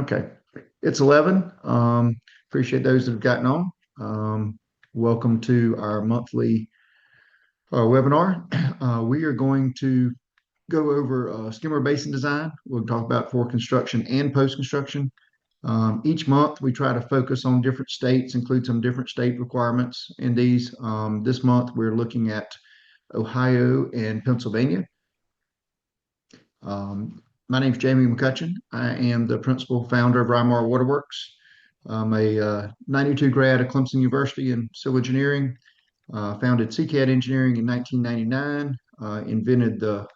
Okay, it's 11. Appreciate those that have gotten on. Welcome to our monthly webinar. We are going to go over skimmer basin design. We'll talk about for construction and post-construction. Each month, we try to focus on different states, include some different state requirements in these. This month, we're looking at Ohio and Pennsylvania. My name is Jamie McCutchen. I am the principal founder of Rymar Waterworks. I'm a 92 grad at Clemson University in civil engineering. Founded CCAD engineering in 1999. Invented the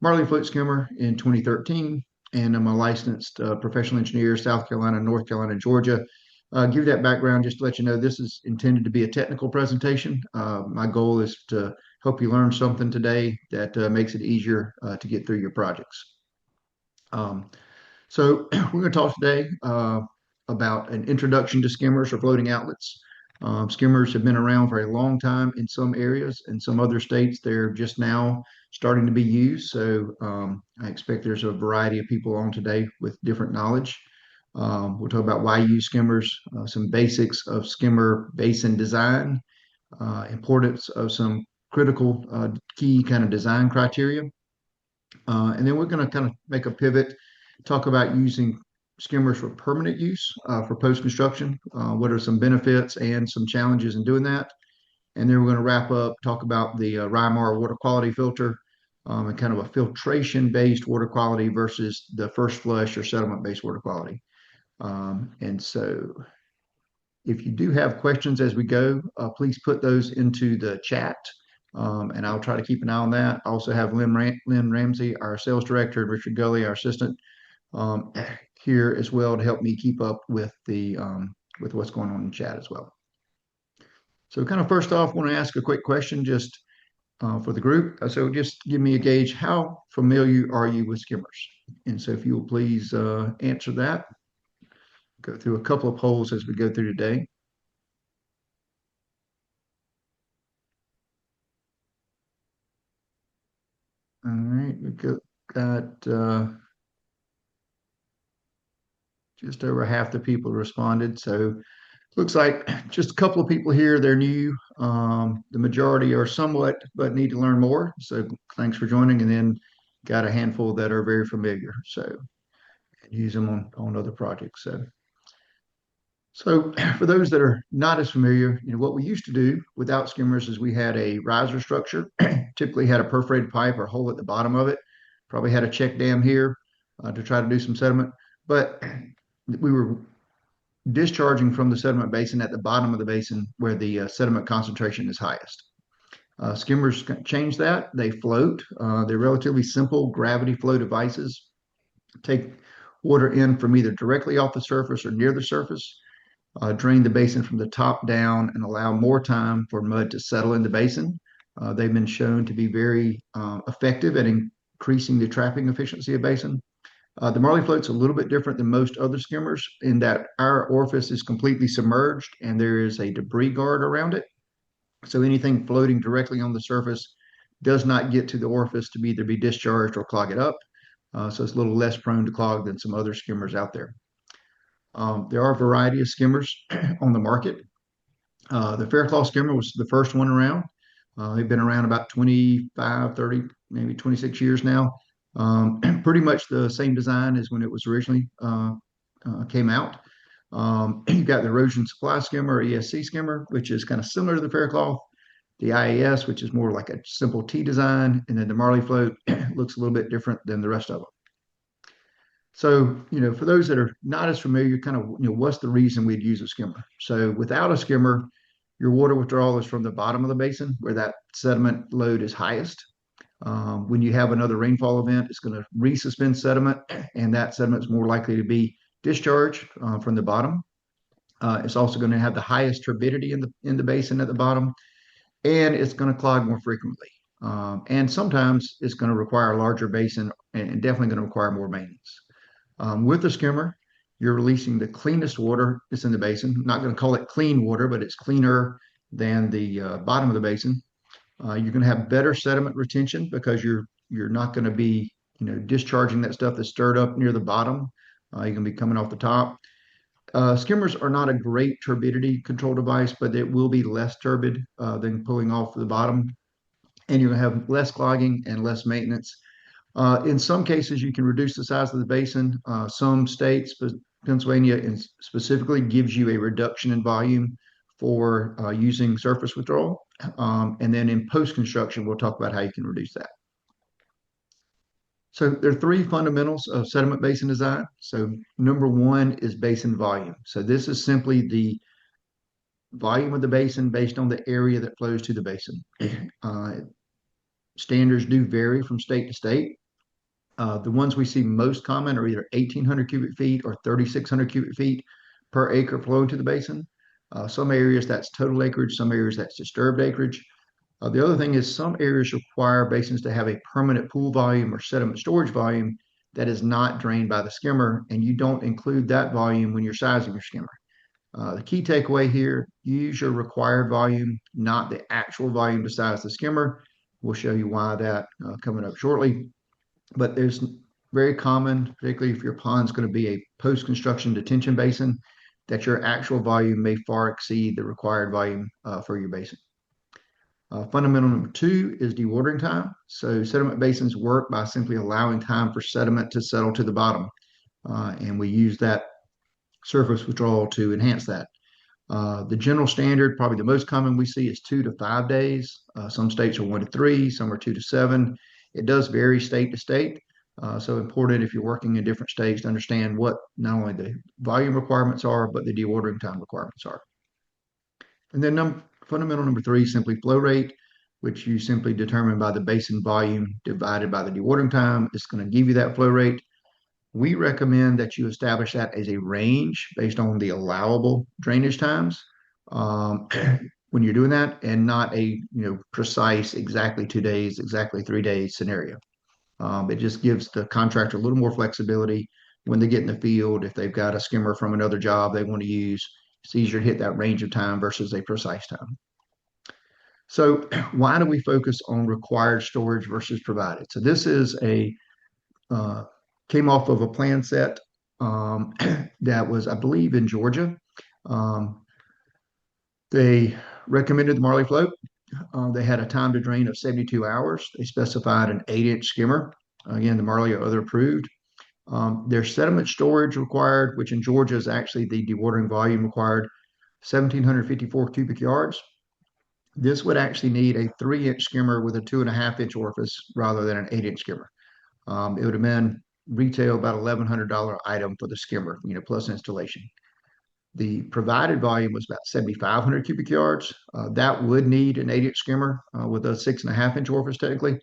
Marlee float skimmer in 2013. And I'm a licensed professional engineer, South Carolina, North Carolina, Georgia. Give you that background just to let you know this is intended to be a technical presentation. My goal is to help you learn something today that makes it easier to get through your projects. So we're going to talk today about an introduction to skimmers or floating outlets. Skimmers have been around for a long time in some areas. In some other states, they're just now starting to be used. So I expect there's a variety of people on today with different knowledge. We'll talk about why you use skimmers, some basics of skimmer basin design, importance of some critical key kind of design criteria. And then we're going to kind of make a pivot, talk about using skimmers for permanent use for post-construction. What are some benefits and some challenges in doing that? And then we're going to wrap up, talk about the Rymar water quality filter and kind of a filtration-based water quality versus the first flush or sediment-based water quality. And so if you do have questions as we go, please put those into the chat. And I'll try to keep an eye on that. I also have Lynn Ramsey, our sales director, and Richard Gully, our assistant, here as well to help me keep up with the with what's going on in the chat as well. So kind of first off, I want to ask a quick question just for the group. So just give me a gauge. How familiar are you with skimmers? And so if you will please answer that. Go through a couple of polls as we go through today. All right, we've got just over half the people responded. So looks like just a couple of people here, they're new. The majority are somewhat, but need to learn more. So thanks for joining. And then got a handful that are very familiar. So use them on other projects. So for those that are not as familiar, what we used to do without skimmers is we had a riser structure, typically had a perforated pipe or hole at the bottom of it, probably had a check dam here to try to do some sediment, but we were discharging from the sediment basin at the bottom of the basin where the sediment concentration is highest. Skimmers change that. They float. They're relatively simple gravity flow devices. Take water in from either directly off the surface or near the surface. Drain the basin from the top down and allow more time for mud to settle in the basin. They've been shown to be very effective at increasing the trapping efficiency of basin. The Marlee float's a little bit different than most other skimmers in that our orifice is completely submerged and there is a debris guard around it. So anything floating directly on the surface does not get to the orifice to either be discharged or clog it up. So it's a little less prone to clog than some other skimmers out there. There are a variety of skimmers on the market. The Faircloth skimmer was the first one around. They've been around about 25, 30, maybe 26 years now. Pretty much the same design as when it was originally came out. You've got the erosion supply skimmer, ESC skimmer, which is kind of similar to the Faircloth. The IAS, which is more like a simple T design, and then the Marlee float looks a little bit different than the rest of them. So, for those that are not as familiar, kind of, what's the reason we'd use a skimmer? So without a skimmer, your water withdrawal is from the bottom of the basin where that sediment load is highest. When you have another rainfall event, it's going to resuspend sediment, and that sediment is more likely to be discharged from the bottom. It's also going to have the highest turbidity in the basin at the bottom, and it's going to clog more frequently. And sometimes it's going to require a larger basin and definitely going to require more maintenance. With the skimmer, you're releasing the cleanest water that's in the basin. I'm not going to call it clean water, but it's cleaner than the bottom of the basin. You're going to have better sediment retention because you're not going to be discharging that stuff that's stirred up near the bottom You're going to be coming off the top. Skimmers are not a great turbidity control device, but it will be less turbid than pulling off the bottom, and you're going to have less clogging and less maintenance. In some cases, you can reduce the size of the basin. Some states, Pennsylvania specifically, gives you a reduction in volume for using surface withdrawal. And then in post-construction, we'll talk about how you can reduce that. So there are three fundamentals of sediment basin design. So number one is basin volume. So this is simply the volume of the basin based on the area that flows to the basin. Standards do vary from state to state. The ones we see most common are either 1,800 cubic feet or 3,600 cubic feet per acre flowing to the basin. Some areas that's total acreage, some areas that's disturbed acreage. The other thing is some areas require basins to have a permanent pool volume or sediment storage volume that is not drained by the skimmer, and you don't include that volume when you're sizing your skimmer. The key takeaway here, use your required volume, not the actual volume to size the skimmer. We'll show you why that coming up shortly. But there's very common, particularly if your pond's going to be a post-construction detention basin, that your actual volume may far exceed the required volume for your basin. Fundamental number two is dewatering time. So sediment basins work by simply allowing time for sediment to settle to the bottom. And we use that surface withdrawal to enhance that. The general standard, probably the most common we see, is 2 to 5 days. Some states are 1 to 3, some are 2 to 7. It does vary state to state. So important if you're working in different states to understand what not only the volume requirements are, but the dewatering time requirements are. And then fundamental number three, simply flow rate, which you simply determine by the basin volume divided by the dewatering time. It's going to give you that flow rate. We recommend that you establish that as a range based on the allowable drainage times when you're doing that, and not a precise exactly 2 days, exactly 3 days scenario. It just gives the contractor a little more flexibility when they get in the field. If they've got a skimmer from another job they want to use, it's easier to hit that range of time versus a precise time. So why do we focus on required storage versus provided? So this is came off of a plan set that was, I believe, in Georgia. They recommended the Marlee float. They had a time to drain of 72 hours. They specified an 8-inch skimmer. Again, the Marlee are other approved. Their sediment storage required, which in Georgia is actually the dewatering volume required, 1,754 cubic yards. This would actually need a 3-inch skimmer with a 2.5-inch orifice rather than an 8-inch skimmer. It would have been retail about $1,100 item for the skimmer, plus installation. The provided volume was about 7,500 cubic yards. That would need an 8-inch skimmer with a 6.5-inch orifice technically,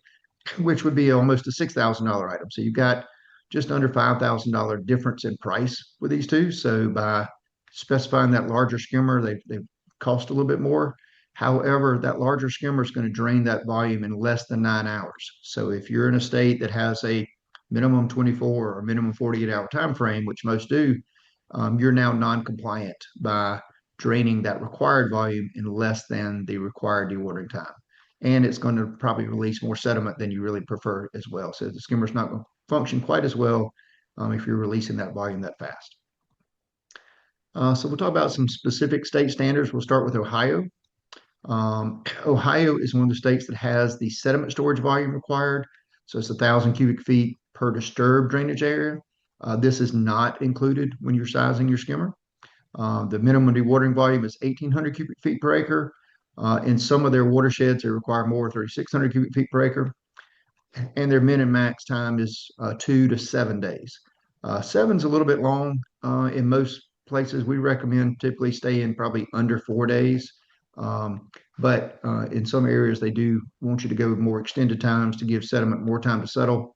which would be almost a $6,000 item. So you've got just under $5,000 difference in price with these two. So by specifying that larger skimmer, they cost a little bit more. However, that larger skimmer is going to drain that volume in less than 9 hours. So if you're in a state that has a minimum 24 or minimum 48-hour time frame, which most do, you're now non-compliant by draining that required volume in less than the required dewatering time. And it's going to probably release more sediment than you really prefer as well. So the skimmer's not going to function quite as well if you're releasing that volume that fast. So we'll talk about some specific state standards. We'll start with Ohio. Ohio is one of the states that has the sediment storage volume required. So it's 1,000 cubic feet per disturbed drainage area. This is not included when you're sizing your skimmer. The minimum dewatering volume is 1,800 cubic feet per acre. In some of their watersheds, they require more, 3,600 cubic feet per acre. And their min and max time is 2 to 7 days. 7's a little bit long. In most places, we recommend typically staying probably under 4 days. But in some areas, they do want you to go with more extended times to give sediment more time to settle.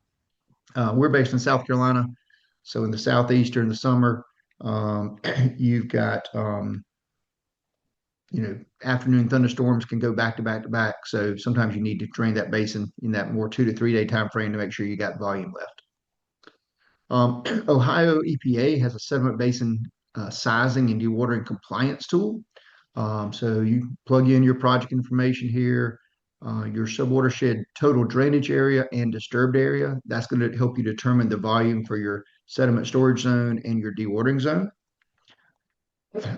We're based in South Carolina. So in the southeast during the summer, you've got, afternoon thunderstorms can go back to back to back. So sometimes you need to drain that basin in that more 2 to 3 day time frame to make sure you got volume left. Ohio EPA has a sediment basin sizing and dewatering compliance tool. So you plug in your project information here, your subwatershed total drainage area and disturbed area. That's going to help you determine the volume for your sediment storage zone, and your dewatering zone.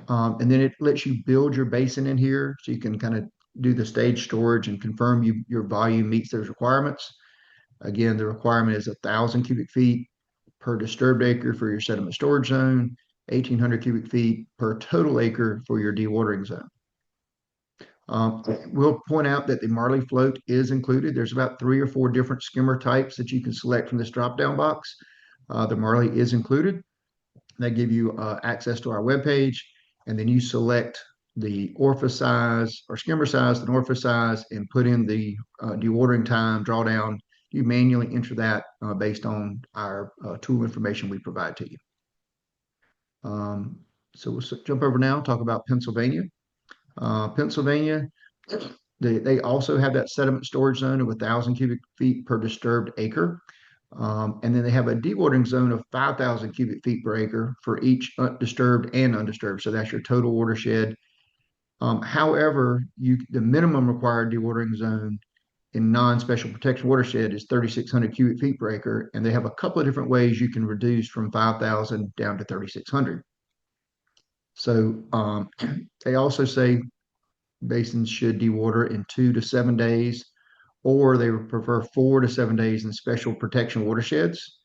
And then it lets you build your basin in here so you can kind of do the stage storage and confirm your volume meets those requirements. Again, the requirement is 1,000 cubic feet per disturbed acre for your sediment storage zone, 1,800 cubic feet per total acre for your dewatering zone. We'll point out that the Marlee float is included. There's about 3 or 4 different skimmer types that you can select from this drop-down box. The Marlee is included. They give you access to our webpage, and then you select the orifice size or skimmer size and orifice size and put in the dewatering time, drawdown. You manually enter that based on our tool information we provide to you. So we'll jump over now and talk about Pennsylvania. Pennsylvania, they also have that sediment storage zone of 1,000 cubic feet per disturbed acre. And then they have a dewatering zone of 5,000 cubic feet per acre for each disturbed and undisturbed. So that's your total watershed. However, the minimum required dewatering zone in non-special protection watershed is 3,600 cubic feet per acre. And they have a couple of different ways you can reduce from 5,000 down to 3,600. So they also say basins should dewater in 2 to 7 days, or they would prefer 4 to 7 days in special protection watersheds.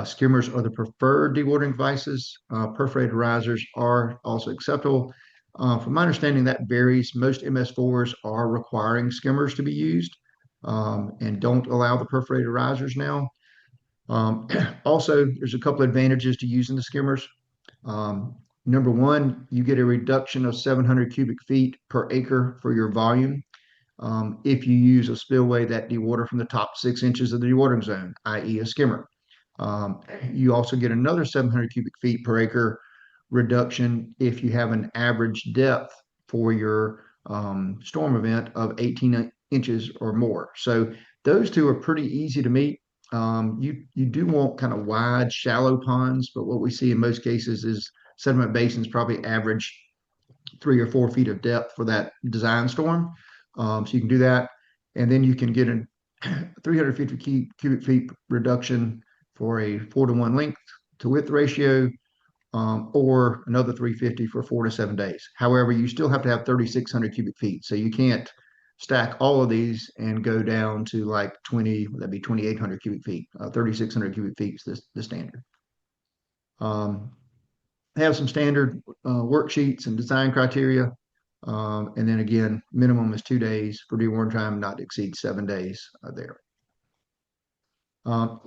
Skimmers are the preferred dewatering devices. Perforated risers are also acceptable. From my understanding, that varies. Most MS4s are requiring skimmers to be used and don't allow the perforated risers now. Also, there's a couple of advantages to using the skimmers. Number one, you get a reduction of 700 cubic feet per acre for your volume if you use a spillway that dewater from the top 6 inches of the dewatering zone, i.e. a skimmer. You also get another 700 cubic feet per acre reduction if you have an average depth for your storm event of 18 inches or more. So those two are pretty easy to meet. You do want kind of wide, shallow ponds, but what we see in most cases is sediment basins probably average 3 or 4 feet of depth for that design storm. So you can do that. And then you can get a 350 cubic feet reduction for a 4-to-1 length to width ratio, or another 350 for 4 to 7 days. However, you still have to have 3,600 cubic feet. So you can't stack all of these and go down to like 20, that'd be 2,800 cubic feet. 3,600 cubic feet is the standard. They have some standard worksheets and design criteria. And then again, minimum is 2 days for dewatering time, not to exceed 7 days there.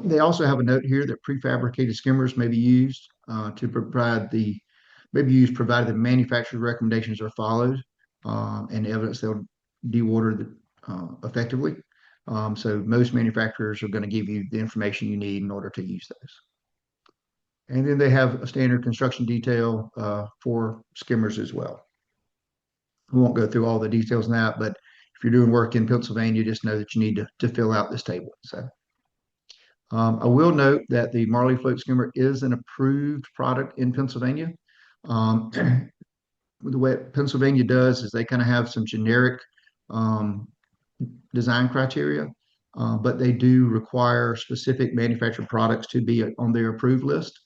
They also have a note here that prefabricated skimmers may be used provided the manufacturer's recommendations are followed and evidence they'll dewater effectively. So most manufacturers are going to give you the information you need in order to use those. And then they have a standard construction detail for skimmers as well. We won't go through all the details in that, but if you're doing work in Pennsylvania, just know that you need to fill out this table. So I will note that the Marlee float skimmer is an approved product in Pennsylvania. The way Pennsylvania does is they kind of have some generic design criteria, but they do require specific manufactured products to be on their approved list.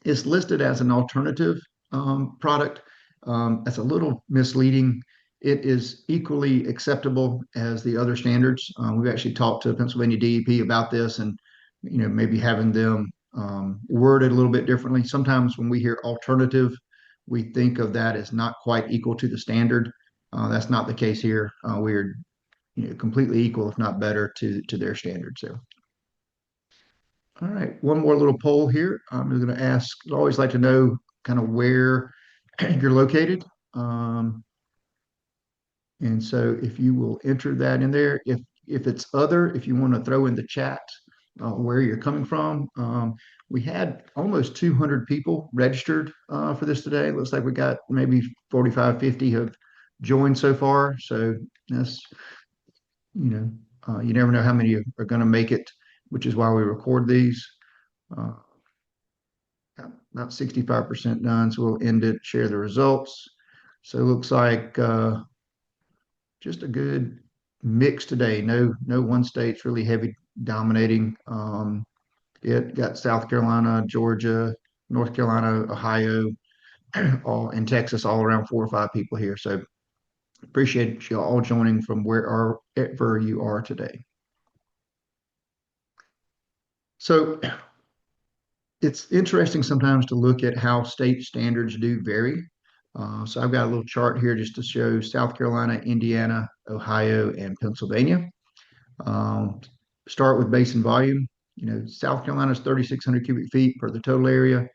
It's listed as an alternative product. That's a little misleading. It is equally acceptable as the other standards. We've actually talked to Pennsylvania DEP about this, and maybe having them worded a little bit differently. Sometimes when we hear alternative, we think of that as not quite equal to the standard. That's not the case here. We're completely equal, if not better, to their standards there. All right, one more little poll here. I'm going to ask, I'd always like to know kind of where you're located. And so if you will enter that in there, if it's other, if you want to throw in the chat where you're coming from. We had almost 200 people registered for this today. It looks like we got maybe 45, 50 have joined so far. So that's, you never know how many are going to make it, which is why we record these. About 65% done, so we'll end it, share the results. So it looks like just a good mix today. No one state's really heavy dominating. Got it got South Carolina, Georgia, North Carolina, Ohio, all in Texas, all around 4 or 5 people here. So appreciate you all joining from wherever you are today. So it's interesting sometimes to look at how state standards do vary. So I've got a little chart here just to show South Carolina, Indiana, Ohio, and Pennsylvania. Um, Start with basin volume. South Carolina is 3,600 cubic feet for the total area.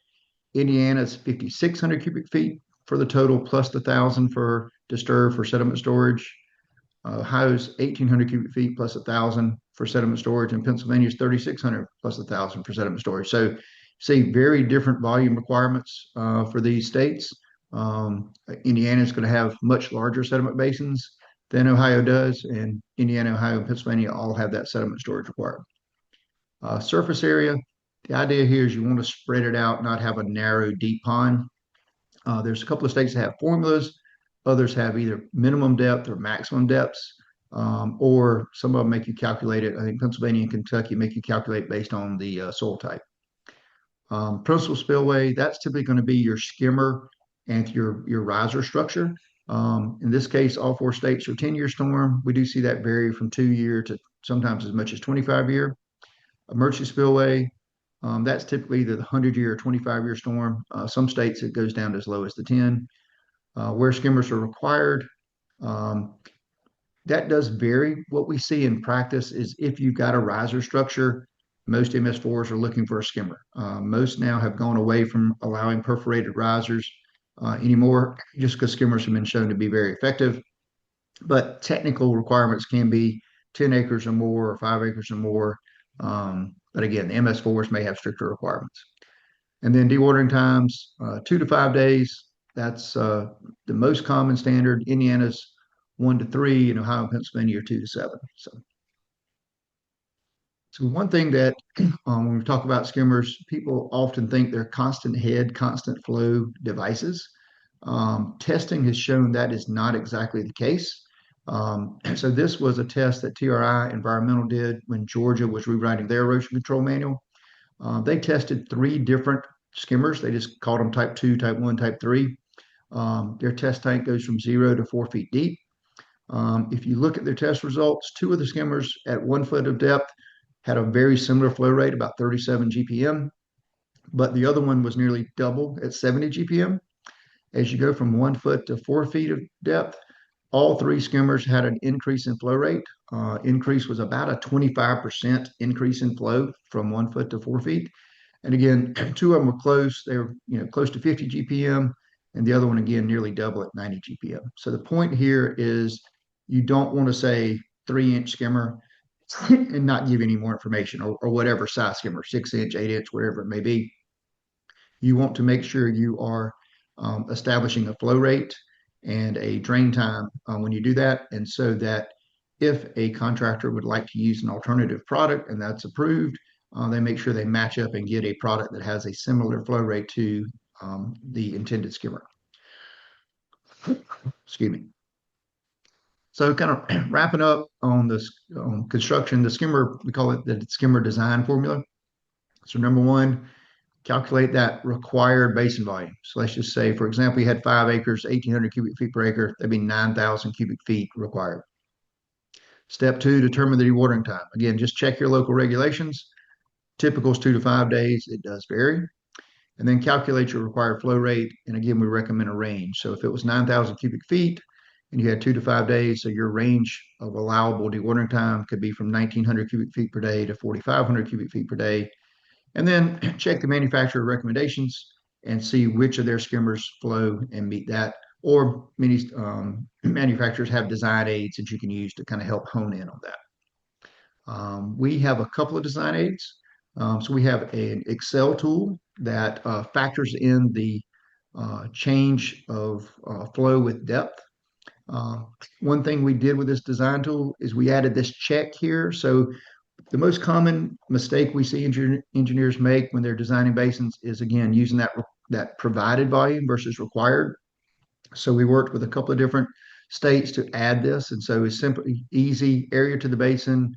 Indiana is 5,600 cubic feet for the total, plus the 1,000 for disturb for sediment storage. Ohio's 1,800 cubic feet plus 1,000 for sediment storage, and Pennsylvania's 3,600 plus 1,000 for sediment storage. So, see very different volume requirements for these states. Indiana is going to have much larger sediment basins than Ohio does, and Indiana, Ohio, and Pennsylvania all have that sediment storage requirement. Surface area, the idea here is you want to spread it out, not have a narrow, deep pond. There's a couple of states that have formulas. Others have either minimum depth or maximum depths, or some of them make you calculate it. I think Pennsylvania and Kentucky make you calculate based on the soil type. Principal spillway, that's typically going to be your skimmer and your riser structure. In this case, all 4 states are 10-year storm. We do see that vary from 2-year to sometimes as much as 25-year. Emergency spillway, that's typically either the 100-year or 25-year storm. Some states it goes down to as low as the 10. Where skimmers are required, that does vary. What we see in practice is if you've got a riser structure, most MS4s are looking for a skimmer. Most now have gone away from allowing perforated risers anymore, just because skimmers have been shown to be very effective. But technical requirements can be 10 acres or more or 5 acres or more. But again, the MS4s may have stricter requirements. And then dewatering times, 2 to 5 days. That's the most common standard. Indiana's 1 to 3, and Ohio and Pennsylvania are 2 to 7. So one thing that when we talk about skimmers, people often think they're constant head, constant flow devices. Testing has shown that is not exactly the case. So this was a test that TRI Environmental did when Georgia was rewriting their erosion control manual. They tested 3 different skimmers. They just called them type 2, type 1, type 3. Their test tank goes from 0 to 4 feet deep. If you look at their test results, 2 of the skimmers at 1 foot of depth had a very similar flow rate, about 37 GPM, but the other one was nearly double at 70 GPM. As you go from 1 foot to 4 feet of depth, all 3 skimmers had an increase in flow rate. Increase was about a 25% increase in flow from 1 foot to 4 feet. And again, 2 of them were close. They were close to 50 GPM, and the other one again nearly double at 90 GPM. So the point here is you don't want to say 3-inch skimmer and not give any more information, or whatever size skimmer, 6-inch, 8-inch, whatever it may be. You want to make sure you are establishing a flow rate and a drain time when you do that. And so that if a contractor would like to use an alternative product and that's approved, they make sure they match up and get a product that has a similar flow rate to the intended skimmer. Excuse me. So kind of wrapping up on this construction, the skimmer, we call it the skimmer design formula. So number 1, calculate that required basin volume. So let's just say, for example, you had 5 acres, 1,800 cubic feet per acre. That'd be 9,000 cubic feet required. Step 2, determine the dewatering time. Again, just check your local regulations. Typical is 2 to 5 days. It does vary. And then calculate your required flow rate. And again, we recommend a range. So if it was 9,000 cubic feet and you had 2 to 5 days, so your range of allowable dewatering time could be from 1,900 cubic feet per day to 4,500 cubic feet per day. And then check the manufacturer recommendations and see which of their skimmers flow and meet that. Or many manufacturers have design aids that you can use to kind of help hone in on that. We have a couple of design aids. So we have an Excel tool that factors in the change of flow with depth. One thing we did with this design tool is we added this check here. So the most common mistake we see engineers make when they're designing basins is, again, using that provided volume versus required. So we worked with a couple of different states to add this. And so it's simply easy area to the basin,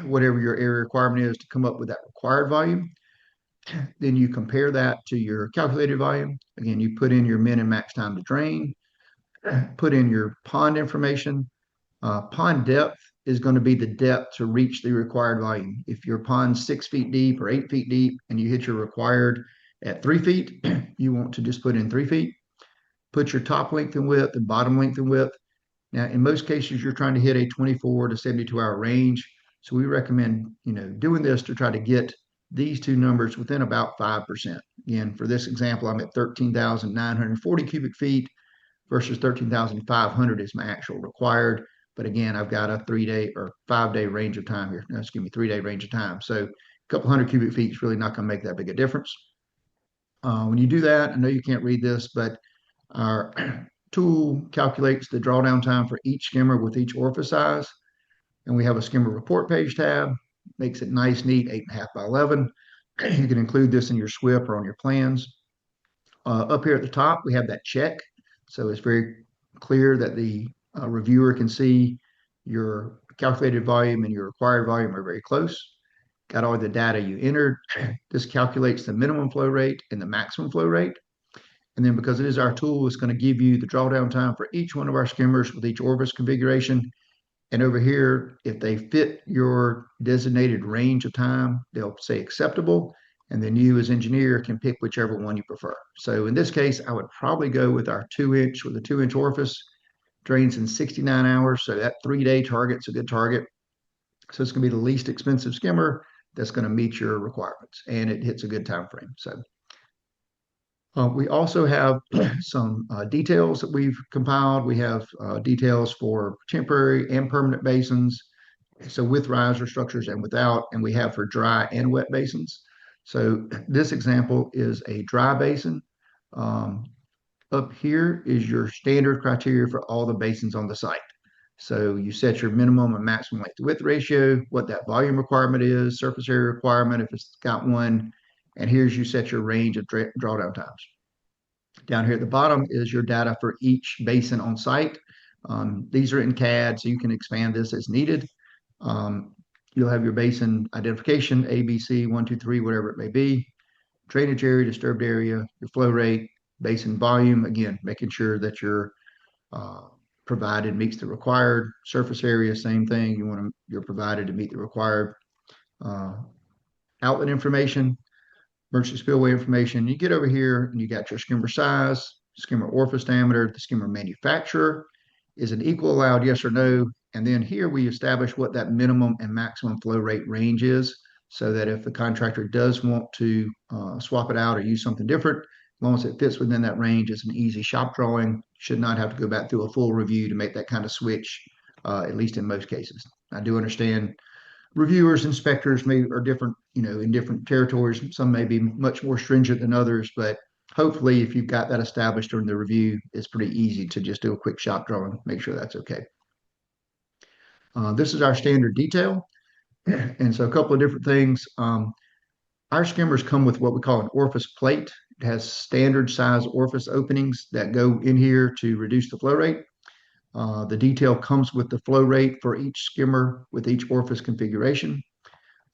whatever your area requirement is, to come up with that required volume. Then you compare that to your calculated volume. Again, you put in your min and max time to drain, put in your pond information. Pond depth is going to be the depth to reach the required volume. If your pond's 6 feet deep or 8 feet deep and you hit your required at 3 feet, you want to just put in 3 feet. Put your top length and width and bottom length and width. Now, in most cases, you're trying to hit a 24 to 72 hour range. So we recommend, doing this to try to get these two numbers within about 5%. Again, for this example, I'm at 13,940 cubic feet versus 13,500 is my actual required. But again, I've got a 3 day or 5 day range of time here. No, excuse me, 3 day range of time. So a couple hundred cubic feet is really not going to make that big a difference. When you do that, I know you can't read this, but our tool calculates the drawdown time for each skimmer with each orifice size. And we have a skimmer report page tab, makes it nice, neat, 8.5 by 11. You can include this in your SWIP or on your plans. Up here at the top, we have that check. So it's very clear that the reviewer can see your calculated volume and your required volume are very close. Got all the data you entered. This calculates the minimum flow rate and the maximum flow rate. And then because it is our tool, it's going to give you the drawdown time for each one of our skimmers with each orifice configuration. And over here, if they fit your designated range of time, they'll say acceptable. And then you as engineer can pick whichever one you prefer. So in this case, I would probably go with our 2-inch with a 2-inch orifice, drains in 69 hours. So that 3 day target's a good target. So it's going to be the least expensive skimmer that's going to meet your requirements, and it hits a good time frame. So we also have some details that we've compiled. We have details for temporary and permanent basins, so with riser structures and without, and we have for dry and wet basins. So this example is a dry basin. Up here is your standard criteria for all the basins on the site. So you set your minimum and maximum length to width ratio, what that volume requirement is, surface area requirement if it's got one, and here's you set your range of drawdown times. Down here at the bottom is your data for each basin on site. These are in CAD, so you can expand this as needed. You'll have your basin identification, A, B, C, 1, 2, 3, whatever it may be, drainage area, disturbed area, your flow rate, basin volume, again, making sure that your provided meets the required surface area, same thing. You're provided to meet the required outlet information, emergency spillway information. You get over here and you got your skimmer size, skimmer orifice diameter, the skimmer manufacturer. Is an equal allowed, yes or no? And then here we establish what that minimum and maximum flow rate range is, so that if the contractor does want to swap it out or use something different, as long as it fits within that range, it's an easy shop drawing. Should not have to go back through a full review to make that kind of switch, at least in most cases. I do understand reviewers, inspectors are different, in different territories. Some may be much more stringent than others, but hopefully if you've got that established during the review, it's pretty easy to just do a quick shop drawing, make sure that's okay. This is our standard detail. And so a couple of different things. Our skimmers come with what we call an orifice plate. It has standard size orifice openings that go in here to reduce the flow rate. The detail comes with the flow rate for each skimmer with each orifice configuration.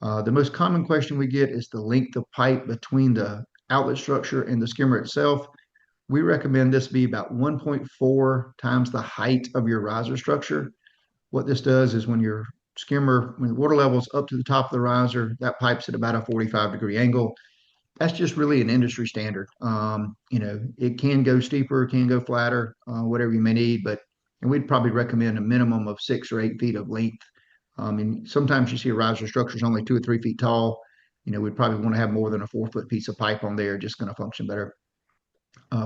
The most common question we get is the length of pipe between the outlet structure and the skimmer itself. We recommend this be about 1.4 times the height of your riser structure. What this does is when your skimmer, when the water level is up to the top of the riser, that pipe's at about a 45-degree angle. That's just really an industry standard. It can go steeper, can go flatter, whatever you may need, and we'd probably recommend a minimum of 6 or 8 feet of length. And sometimes you see a riser structure is only 2 or 3 feet tall. We'd probably want to have more than a 4-foot piece of pipe on there, just going to function better.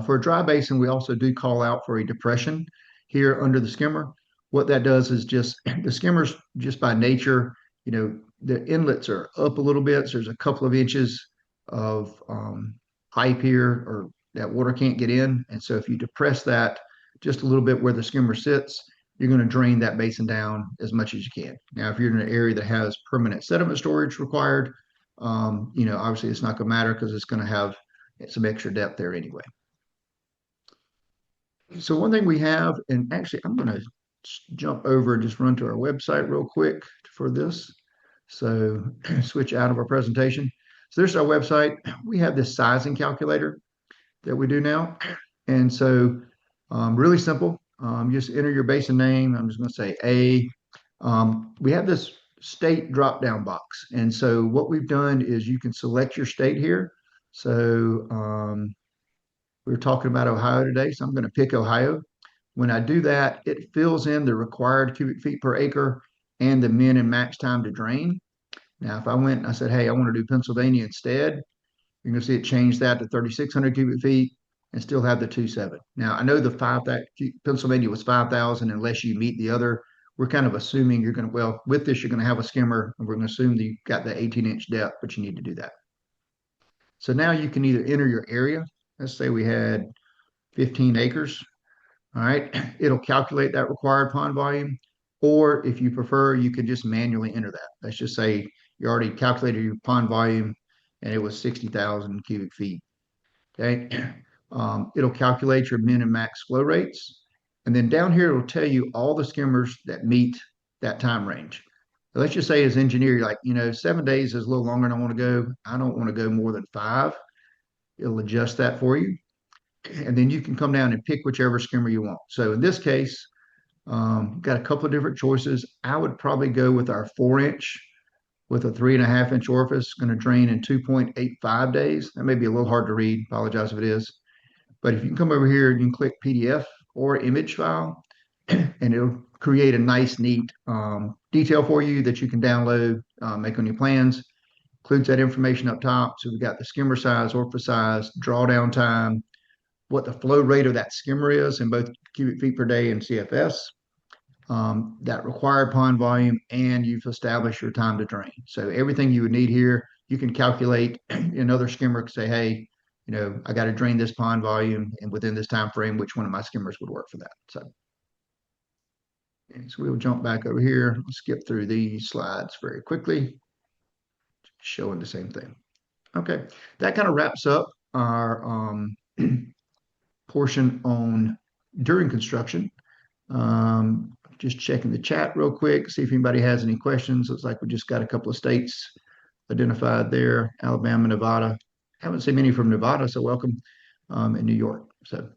For a dry basin, we also do call out for a depression here under the skimmer. What that does is just the skimmers, just by nature, the inlets are up a little bit. So there's a couple of inches of pipe here, or that water can't get in. And so if you depress that just a little bit where the skimmer sits, you're going to drain that basin down as much as you can. Now, if you're in an area that has permanent sediment storage required, obviously it's not going to matter because it's going to have some extra depth there anyway. So one thing we have, and actually I'm going to jump over and just run to our website real quick for this. So switch out of our presentation. So there's our website. We have this sizing calculator that we do now. And so really simple. Just enter your basin name. I'm just going to say A. We have this state drop down box. And so what we've done is you can select your state here. So we were talking about Ohio today, so I'm going to pick Ohio. When I do that, it fills in the required cubic feet per acre and the min and max time to drain. Now, if I went and I said, hey, I want to do Pennsylvania instead, you're going to see it change that to 3,600 cubic feet and still have the 2.7. Now, I know the Pennsylvania was 5,000 unless you meet the other. We're kind of assuming you're going to, well, with this, you're going to have a skimmer, and we're going to assume that you've got the 18-inch depth, but you need to do that. So now you can either enter your area. Let's say we had 15 acres. All right. It'll calculate that required pond volume. Or if you prefer, you can just manually enter that. Let's just say you already calculated your pond volume and it was 60,000 cubic feet. Okay. It'll calculate your min and max flow rates. And then down here, it'll tell you all the skimmers that meet that time range. So let's just say as engineer, you're like, 7 days is a little longer than I want to go. I don't want to go more than 5. It'll adjust that for you. And then you can come down and pick whichever skimmer you want. So in this case, got a couple of different choices. I would probably go with our 4-inch with a 3.5-inch orifice, going to drain in 2.85 days. That may be a little hard to read. Apologize if it is. But if you can come over here, you can click PDF or image file, and it'll create a nice, neat detail for you that you can download, make on your plans. Includes that information up top. So we've got the skimmer size, orifice size, drawdown time, what the flow rate of that skimmer is in both cubic feet per day and CFS, that required pond volume, and you've established your time to drain. So everything you would need here, you can calculate. Another skimmer could say, hey, I got to drain this pond volume, and within this time frame, which one of my skimmers would work for that. So we'll jump back over here. I'll skip through these slides very quickly, showing the same thing. Okay, that kind of wraps up our portion on during construction. Just checking the chat real quick, see if anybody has any questions. Looks like we just got a couple of states identified there, Alabama, Nevada. Haven't seen many from Nevada, so welcome, in New York. So,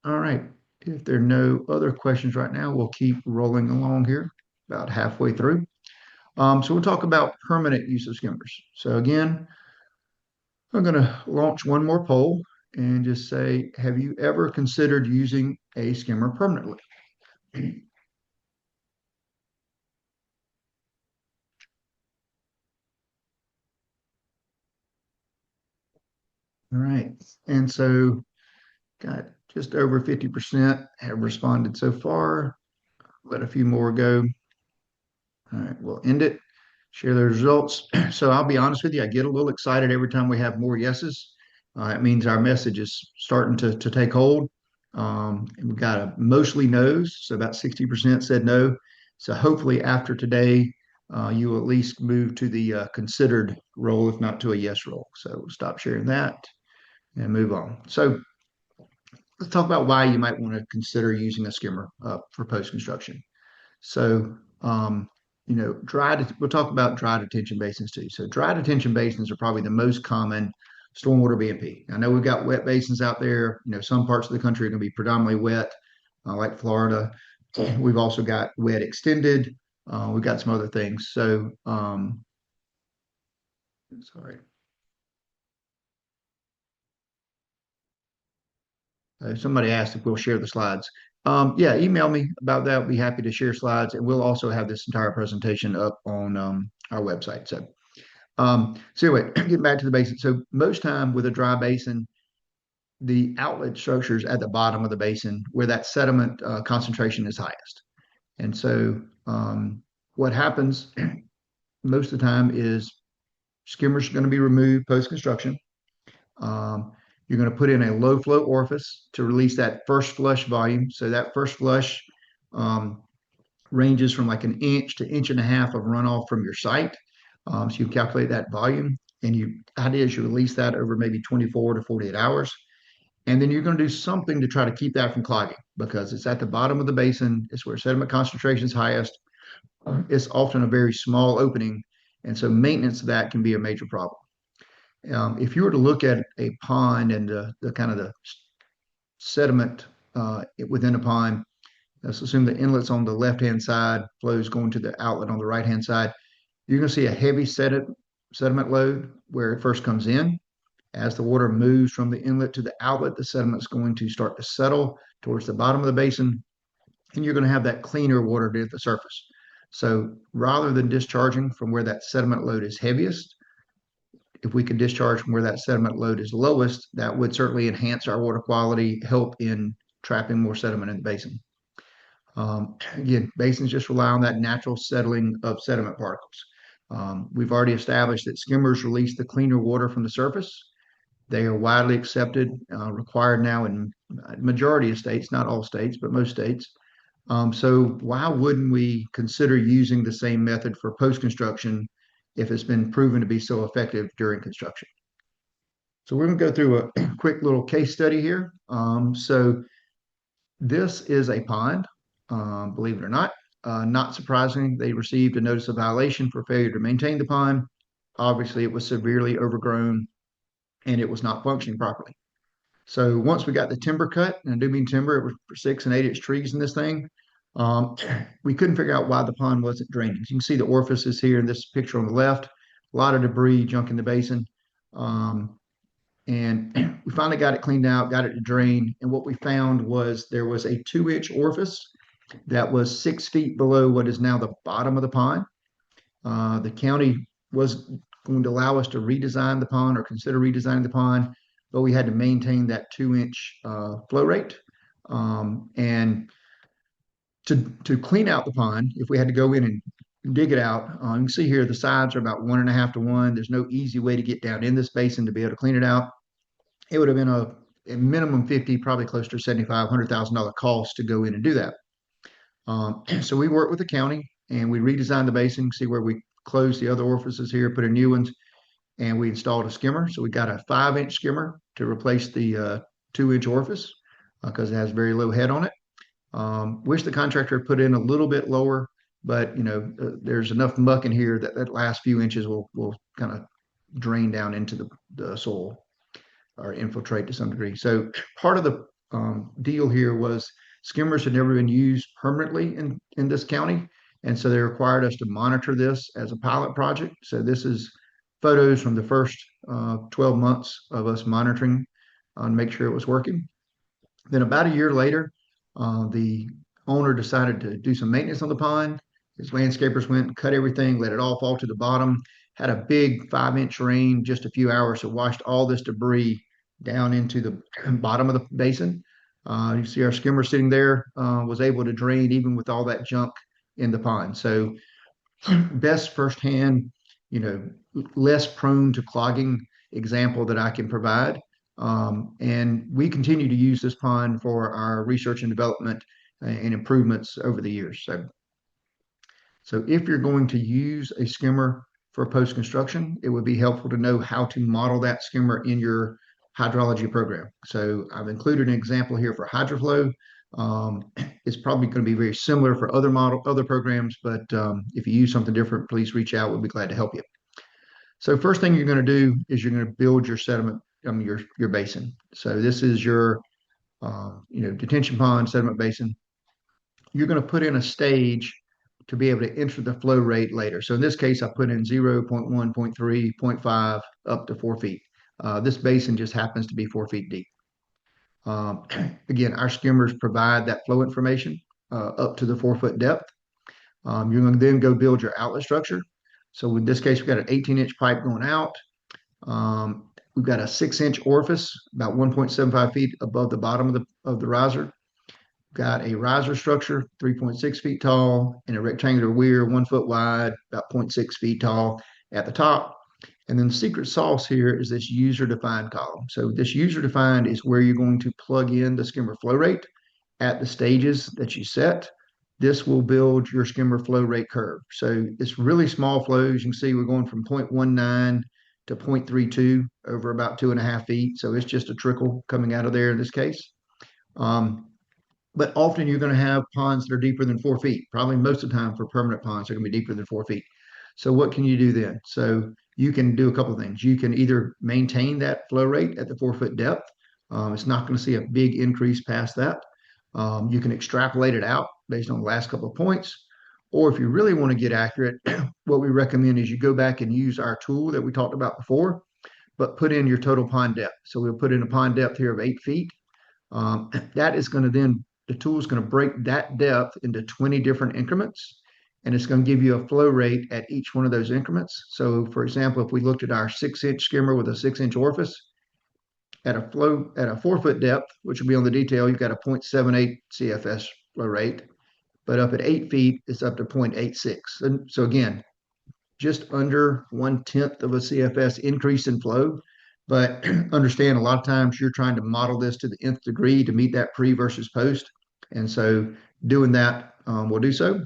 all right. If there are no other questions right now, we'll keep rolling along here, about halfway through. So we'll talk about permanent use of skimmers. So again, I'm going to launch one more poll and just say, have you ever considered using a skimmer permanently? All right. And so got just over 50% have responded so far. Let a few more go. All right, we'll end it, share the results. So I'll be honest with you, I get a little excited every time we have more yeses. It means our message is starting to take hold. And we've got a mostly no's, so about 60% said no. So hopefully after today, you will at least move to the considered role, if not to a yes role. So we'll stop sharing that and move on. So let's talk about why you might want to consider using a skimmer for post-construction. So, we'll talk about dry detention basins too. So dry detention basins are probably the most common stormwater BMP. I know we've got wet basins out there. Some parts of the country are going to be predominantly wet, like Florida. We've also got wet extended. We've got some other things. So, sorry. Somebody asked if we'll share the slides. Yeah, email me about that. I'll be happy to share slides, and we'll also have this entire presentation up on our website. So anyway, getting back to the basin. So most time with a dry basin, the outlet structure is at the bottom of the basin where that sediment concentration is highest. And so what happens most of the time is skimmers are going to be removed post-construction. You're going to put in a low flow orifice to release that first flush volume. So that first flush ranges from like an inch to inch and a half of runoff from your site. So you calculate that volume, and idea is you release that over maybe 24 to 48 hours. And then you're going to do something to try to keep that from clogging, because it's at the bottom of the basin. It's where sediment concentration is highest. It's often a very small opening, And so maintenance of that can be a major problem. If you were to look at a pond and the kind of the sediment within a pond, let's assume the inlet's on the left-hand side, flows going to the outlet on the right-hand side, you're going to see a heavy sediment load where it first comes in. As the water moves from the inlet to the outlet, the sediment's going to start to settle towards the bottom of the basin, and you're going to have that cleaner water at the surface. So rather than discharging from where that sediment load is heaviest, if we could discharge from where that sediment load is lowest, that would certainly enhance our water quality, help in trapping more sediment in the basin. Again, basins just rely on that natural settling of sediment particles. We've already established that skimmers release the cleaner water from the surface. They are widely accepted, required now in majority of states, not all states, but most states. So why wouldn't we consider using the same method for post-construction if it's been proven to be so effective during construction? So we're going to go through a quick little case study here. So this is a pond, believe it or not. Not surprising, they received a notice of violation for failure to maintain the pond. Obviously, it was severely overgrown and it was not functioning properly. So once we got the timber cut, and I do mean timber, it was 6 and 8 inch trees in this thing. We couldn't figure out why the pond wasn't draining. You can see the orifices here in this picture on the left, a lot of debris, junk in the basin. And we finally got it cleaned out, got it to drain. And what we found was there was a 2 inch orifice that was 6 feet below what is now the bottom of the pond. The county was going to allow us to redesign the pond or consider redesigning the pond, but we had to maintain that 2 inch flow rate. And to clean out the pond, if we had to go in and dig it out, you can see here the sides are about 1.5 to 1. There's no easy way to get down in this basin to be able to clean it out. It would have been a minimum 50, probably close to $75,000, $100,000 cost to go in and do that. So we worked with the county and we redesigned the basin. See where we closed the other orifices here, put in new ones, and we installed a skimmer. So we got a 5 inch skimmer to replace the 2 inch orifice because it has very low head on it. Wish the contractor put in a little bit lower, but there's enough muck in here that last few inches will kind of drain down into the soil or infiltrate to some degree. So part of the deal here was skimmers had never been used permanently in this county. And so they required us to monitor this as a pilot project. So this is photos from the first 12 months of us monitoring and make sure it was working. Then about a year later, the owner decided to do some maintenance on the pond. His landscapers went and cut everything, let it all fall to the bottom. Had a big 5 inch rain, just a few hours, so washed all this debris down into the bottom of the basin. You see our skimmer sitting there, was able to drain even with all that junk in the pond. So best firsthand, less prone to clogging example that I can provide. And we continue to use this pond for our research and development and improvements over the years. So if you're going to use a skimmer for post-construction, it would be helpful to know how to model that skimmer in your hydrology program. So I've included an example here for HydroFlow. It's probably going to be very similar for other programs, but if you use something different, please reach out. We'll be glad to help you. So first thing you're going to do is you're going to build your sediment, your basin. So this is your detention pond, sediment basin. You're going to put in a stage to be able to enter the flow rate later. So in this case, I put in 0, 0.1, 0.3, 0.5, up to 4 feet. This basin just happens to be 4 feet deep. Again, our skimmers provide that flow information up to the 4 foot depth. You're going to then go build your outlet structure. So in this case, we've got an 18 inch pipe going out. We've got a 6 inch orifice, about 1.75 feet above the bottom of the riser. Got a riser structure, 3.6 feet tall, and a rectangular weir, 1 foot wide, about 0.6 feet tall at the top. And then the secret sauce here is this user-defined column. So this user-defined is where you're going to plug in the skimmer flow rate at the stages that you set. This will build your skimmer flow rate curve. So it's really small flows. You can see we're going from 0.19 to 0.32 over about 2.5 feet. So it's just a trickle coming out of there in this case. But often you're going to have ponds that are deeper than 4 feet. Probably most of the time for permanent ponds, they're going to be deeper than 4 feet. So what can you do then? So you can do a couple of things. You can either maintain that flow rate at the 4 foot depth. It's not going to see a big increase past that. You can extrapolate it out based on the last couple of points. Or if you really want to get accurate, what we recommend is you go back and use our tool that we talked about before, but put in your total pond depth. So we'll put in a pond depth here of 8 feet. That is going to then, the tool is going to break that depth into 20 different increments, and it's going to give you a flow rate at each one of those increments. So for example, if we looked at our 6-inch skimmer with a 6-inch orifice, at a 4 foot depth, which will be on the detail, you've got a 0.78 CFS flow rate, but up at 8 feet, it's up to 0.86. And so again, just under 1/10 of a CFS increase in flow. But understand a lot of times you're trying to model this to the nth degree to meet that pre versus post. And so doing that will do so.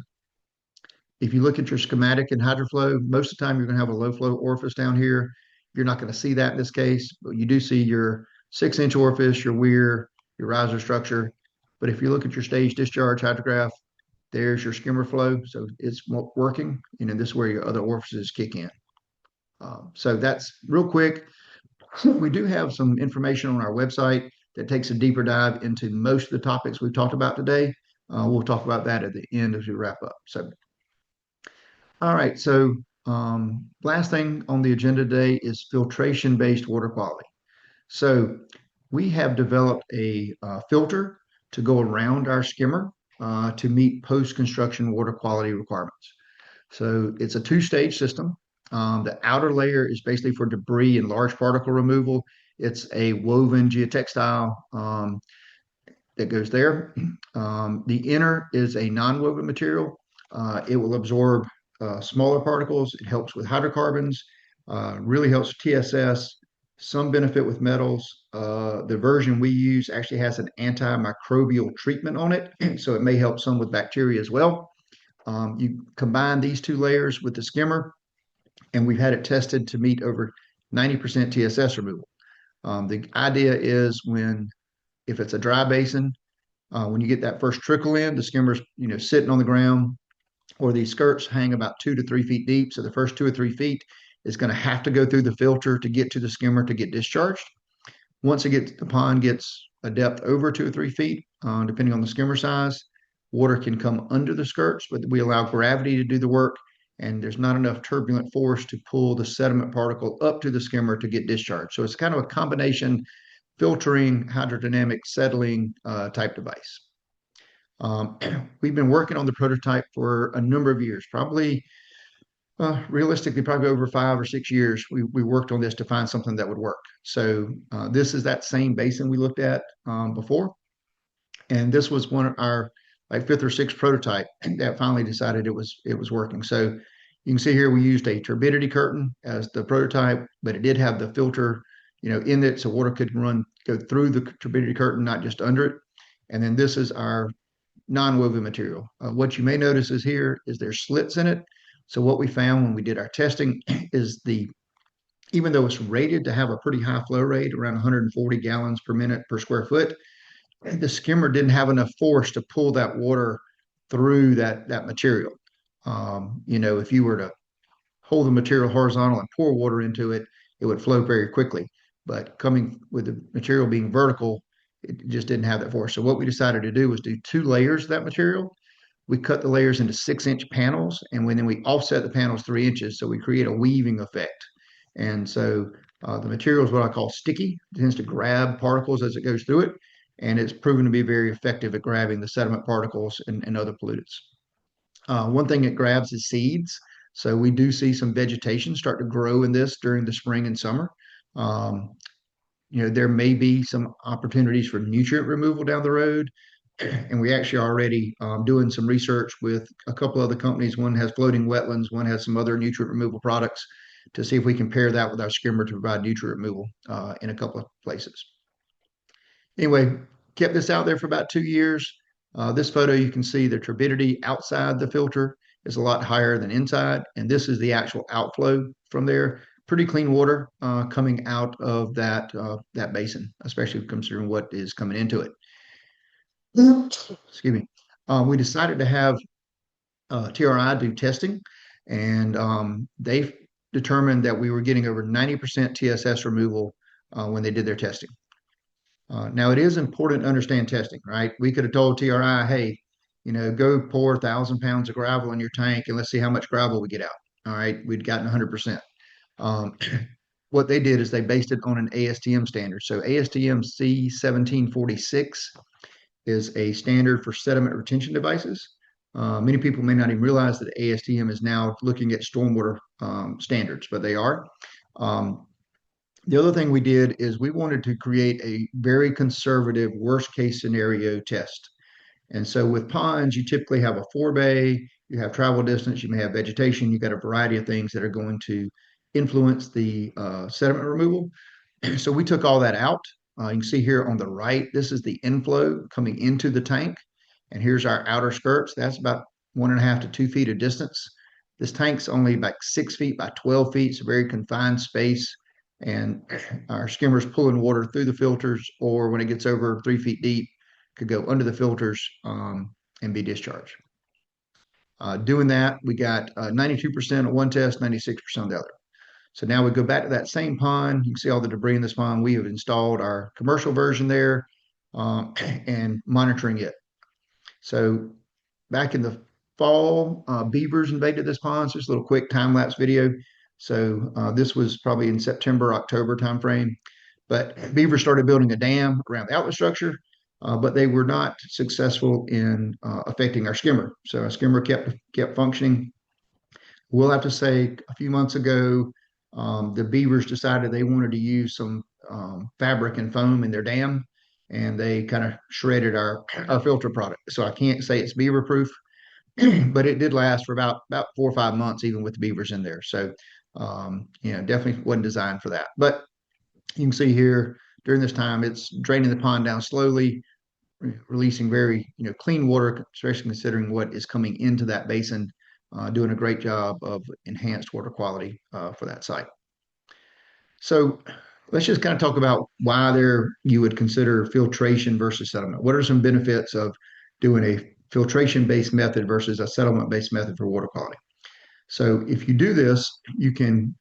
If you look at your schematic in HydroFlow, most of the time you're going to have a low flow orifice down here. You're not going to see that in this case, but you do see your 6-inch orifice, your weir, your riser structure. But if you look at your stage discharge hydrograph, there's your skimmer flow. So it's working. This is where your other orifices kick in. So that's real quick. We do have some information on our website that takes a deeper dive into most of the topics we've talked about today. We'll talk about that at the end as we wrap up. So, all right. So, last thing on the agenda today is filtration-based water quality. So, we have developed a filter to go around our skimmer to meet post-construction water quality requirements. So, it's a two-stage system. The outer layer is basically for debris and large particle removal. It's a woven geotextile that goes there. The inner is a non-woven material. It will absorb smaller particles. It helps with hydrocarbons, really helps with TSS, some benefit with metals. The version we use actually has an antimicrobial treatment on it, so it may help some with bacteria as well. You combine these two layers with the skimmer, and we've had it tested to meet over 90% TSS removal. The idea is if it's a dry basin, when you get that first trickle in, the skimmer's sitting on the ground, or these skirts hang about 2 to 3 feet deep. So the first 2 or 3 feet is going to have to go through the filter to get to the skimmer to get discharged. Once the pond gets a depth over 2 or 3 feet, depending on the skimmer size, water can come under the skirts, but we allow gravity to do the work, and there's not enough turbulent force to pull the sediment particle up to the skimmer to get discharged. So it's kind of a combination filtering, hydrodynamic settling type device. We've been working on the prototype for a number of years, realistically, probably over 5 or 6 years. We worked on this to find something that would work. So this is that same basin we looked at before. And this was one of our fifth or sixth prototype that finally decided it was working. So you can see here we used a turbidity curtain as the prototype, but it did have the filter, in it, so water could go through the turbidity curtain, not just under it. And then this is our non-woven material. What you may notice is there's slits in it. So what we found when we did our testing is even though it's rated to have a pretty high flow rate, around 140 gallons per minute per square foot, the skimmer didn't have enough force to pull that water through that material. If you were to hold the material horizontal and pour water into it, it would flow very quickly. But coming with the material being vertical, it just didn't have that force. So what we decided to do was do 2 layers of that material. We cut the layers into 6-inch panels, and then we offset the panels 3 inches, so we create a weaving effect. And so the material is what I call sticky. It tends to grab particles as it goes through it, and it's proven to be very effective at grabbing the sediment particles and other pollutants. One thing it grabs is seeds. So we do see some vegetation start to grow in this during the spring and summer. There may be some opportunities for nutrient removal down the road. And we actually are already doing some research with a couple other companies. One has floating wetlands, one has some other nutrient removal products, to see if we can pair that with our skimmer to provide nutrient removal in a couple of places. Anyway, kept this out there for about 2 years. This photo, you can see the turbidity outside the filter is a lot higher than inside. And this is the actual outflow from there. Pretty clean water coming out of that basin, especially considering what is coming into it. Excuse me. We decided to have TRI do testing. And they determined that we were getting over 90% TSS removal when they did their testing. Now, it is important to understand testing, right? We could have told TRI, hey, go pour 1,000 pounds of gravel in your tank and let's see how much gravel we get out. All right, we'd gotten 100%. What they did is they based it on an ASTM standard. So ASTM C1746 is a standard for sediment retention devices. Many people may not even realize that ASTM is now looking at stormwater standards, but they are. The other thing we did is we wanted to create a very conservative worst case scenario test. And so with ponds, you typically have a forebay, you have travel distance, you may have vegetation, you've got a variety of things that are going to influence the sediment removal. So we took all that out. You can see here on the right, this is the inflow coming into the tank. And here's our outer skirts. That's about 1.5 to 2 feet of distance. This tank's only about 6 feet by 12 feet. It's a very confined space. And our skimmer's pulling water through the filters, or when it gets over 3 feet deep, could go under the filters and be discharged. Doing that, we got 92% on one test, 96% on the other. So now we go back to that same pond. You can see all the debris in this pond. We have installed our commercial version there and monitoring it. So back in the fall, beavers invaded this pond. So it's a little quick time-lapse video. So this was probably in September, October timeframe. But beavers started building a dam around the outlet structure, but they were not successful in affecting our skimmer. So our skimmer kept functioning. We'll have to say a few months ago, the beavers decided they wanted to use some fabric and foam in their dam, and they kind of shredded our filter product. So I can't say it's beaver proof, but it did last for about 4 or 5 months, even with the beavers in there. So definitely wasn't designed for that. But you can see here during this time, it's draining the pond down slowly, releasing very clean water, especially considering what is coming into that basin. Doing a great job of enhanced water quality for that site. So let's just kind of talk about why you would consider filtration versus settlement. What are some benefits of doing a filtration-based method versus a settlement-based method for water quality? So if you do this, you can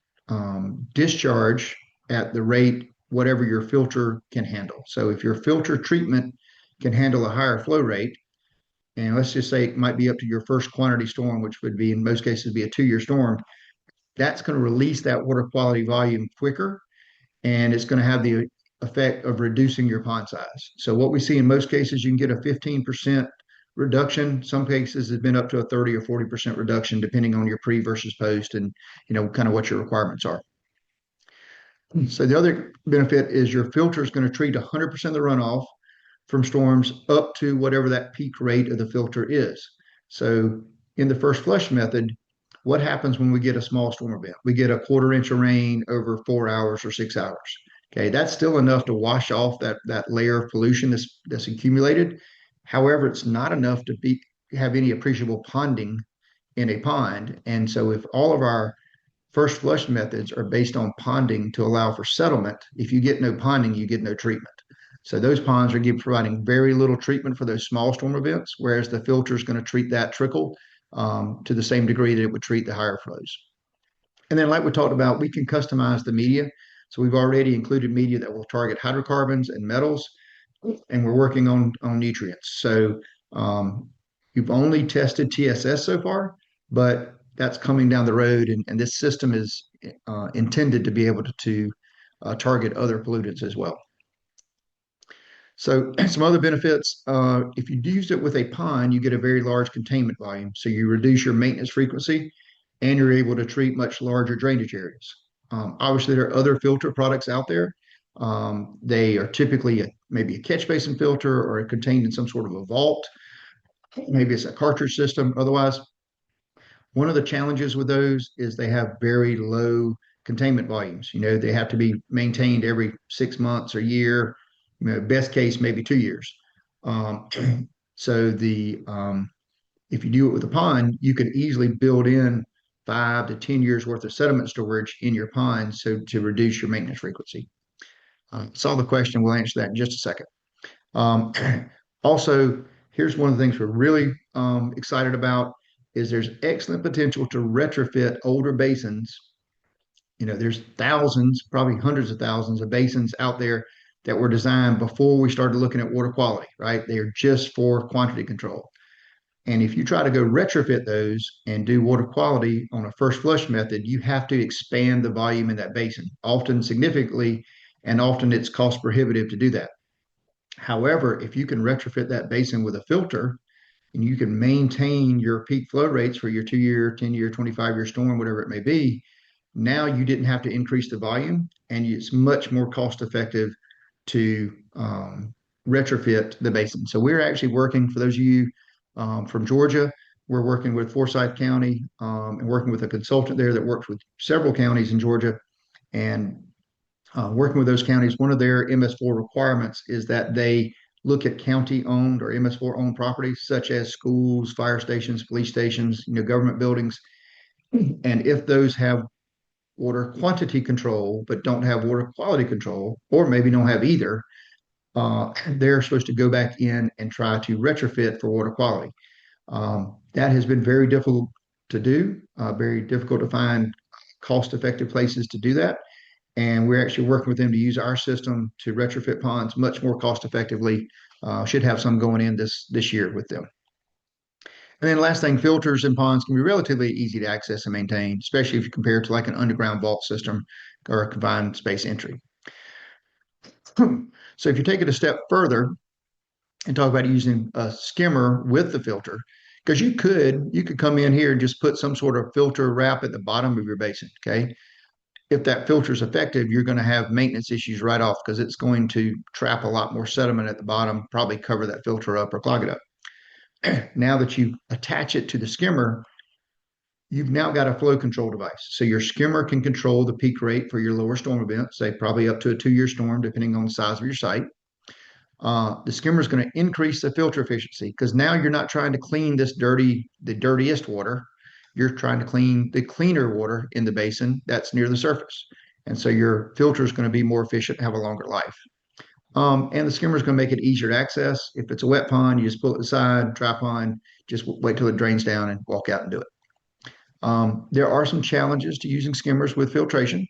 discharge at the rate whatever your filter can handle. So if your filter treatment can handle a higher flow rate, and let's just say it might be up to your first quantity storm, which would be in most cases be a 2-year storm, that's going to release that water quality volume quicker, and it's going to have the effect of reducing your pond size. So what we see in most cases, you can get a 15% reduction. Some cases have been up to a 30 or 40% reduction, depending on your pre versus post and kind of what your requirements are. So the other benefit is your filter is going to treat 100% of the runoff from storms up to whatever that peak rate of the filter is. So in the first flush method, what happens when we get a small storm event? We get a 1/4 inch of rain over 4 hours or 6 hours. Okay, that's still enough to wash off that layer of pollution that's accumulated. However, it's not enough to have any appreciable ponding in a pond. And so if all of our first flush methods are based on ponding to allow for settlement, if you get no ponding, you get no treatment. So those ponds are providing very little treatment for those small storm events, whereas the filter is going to treat that trickle to the same degree that it would treat the higher flows. And then like we talked about, we can customize the media. So we've already included media that will target hydrocarbons and metals, and we're working on nutrients. So you've only tested TSS so far, but that's coming down the road, and this system is intended to be able to target other pollutants as well. So some other benefits, if you use it with a pond, you get a very large containment volume. So you reduce your maintenance frequency and you're able to treat much larger drainage areas. Obviously, there are other filter products out there. They are typically maybe a catch basin filter or contained in some sort of a vault. Maybe it's a cartridge system. Otherwise, one of the challenges with those is they have very low containment volumes. They have to be maintained every 6 months or year. Best case, maybe 2 years. So if you do it with a pond, you could easily build in 5 to 10 years worth of sediment storage in your pond, so to reduce your maintenance frequency. Saw the question. We'll answer that in just a second. Also, here's one of the things we're really excited about is there's excellent potential to retrofit older basins. There's thousands, probably hundreds of thousands of basins out there that were designed before we started looking at water quality, right? They're just for quantity control. And if you try to go retrofit those and do water quality on a first flush method, you have to expand the volume in that basin, often significantly, and often it's cost prohibitive to do that. However, if you can retrofit that basin with a filter and you can maintain your peak flow rates for your 2-year, 10-year, 25-year storm, whatever it may be, now you didn't have to increase the volume, and it's much more cost effective to retrofit the basin. So we're actually working, for those of you from Georgia, we're working with Forsyth County and working with a consultant there that works with several counties in Georgia. And working with those counties, one of their MS4 requirements is that they look at county-owned or MS4-owned properties, such as schools, fire stations, police stations, government buildings. And if those have water quantity control but don't have water quality control, or maybe don't have either, they're supposed to go back in and try to retrofit for water quality. That has been very difficult to do, very difficult to find cost-effective places to do that. And we're actually working with them to use our system to retrofit ponds much more cost-effectively. Should have some going in this year with them. And then last thing, filters in ponds can be relatively easy to access and maintain, especially if you compare it to like an underground vault system or a confined space entry. So if you take it a step further and talk about using a skimmer with the filter, because you could come in here and just put some sort of filter wrap at the bottom of your basin, okay? If that filter is effective, you're going to have maintenance issues right off because it's going to trap a lot more sediment at the bottom, probably cover that filter up or clog it up. Now that you attach it to the skimmer, you've now got a flow control device. So your skimmer can control the peak rate for your lower storm event, say probably up to a 2-year storm, depending on the size of your site. The skimmer is going to increase the filter efficiency because now you're not trying to clean the dirtiest water. You're trying to clean the cleaner water in the basin that's near the surface. And so your filter is going to be more efficient, have a longer life. And the skimmer is going to make it easier to access. If it's a wet pond, you just pull it aside, dry pond, just wait till it drains down and walk out and do it. There are some challenges to using skimmers with filtration.